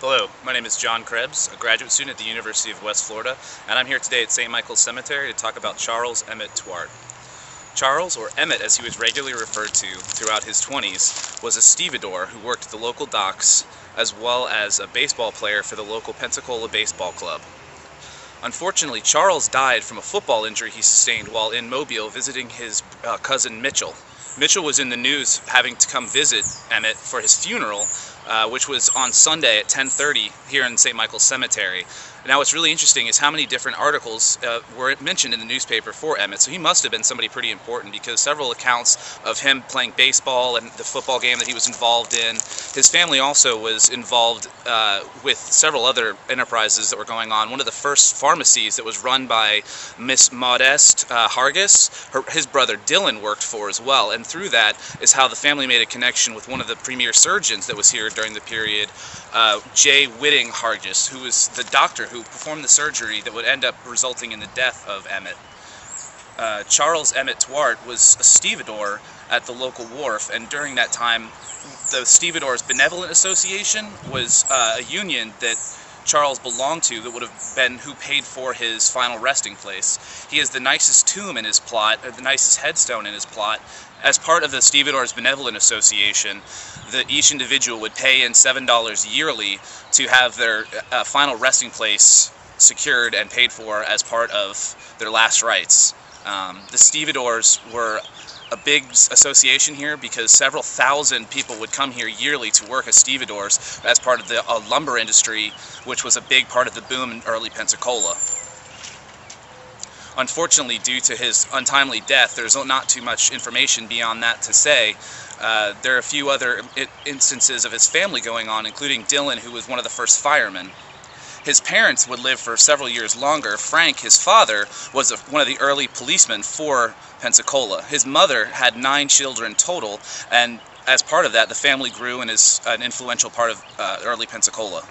Hello, my name is John Krebs, a graduate student at the University of West Florida, and I'm here today at St. Michael's Cemetery to tought about Charles Emmet Touart. Charles, or Emmet as he was regularly referred to throughout his 20s, was a stevedore who worked at the local docks as well as a baseball player for the local Pensacola Baseball Club. Unfortunately, Charles died from a football injury he sustained while in Mobile visiting his cousin Mitchell. Mitchell was in the news having to come visit Emmet for his funeral, which was on Sunday at 10:30 here in St. Michael's Cemetery. Now what's really interesting is how many different articles were mentioned in the newspaper for Emmet, so he must have been somebody pretty important because several accounts of him playing baseball and the football game that he was involved in. His family also was involved with several other enterprises that were going on. One of the first pharmacies that was run by Miss Modeste Hargis, his brother Dylan worked for as well, and through that is how the family made a connection with one of the premier surgeons that was here during the period, J. Whitting Hargis, who was the doctor who performed the surgery that would end up resulting in the death of Emmet. Charles Emmet Touart was a stevedore at the local wharf, and during that time the Stevedores Benevolent Association was a union that Charles belonged to that would have been who paid for his final resting place. He has the nicest tomb in his plot, or the nicest headstone in his plot. As part of the Stevedores Benevolent Association, each individual would pay in $7 yearly to have their final resting place secured and paid for as part of their last rites. The Stevedores were a big association here because several thousand people would come here yearly to work as stevedores as part of the lumber industry, which was a big part of the boom in early Pensacola. Unfortunately, due to his untimely death, there's not too much information beyond that to say. There are a few other instances of his family going on, including Dylan, who was one of the first firemen. His parents would live for several years longer. Frank, his father, was one of the early policemen for Pensacola. His mother had 9 children total, and as part of that, the family grew and is an influential part of early Pensacola.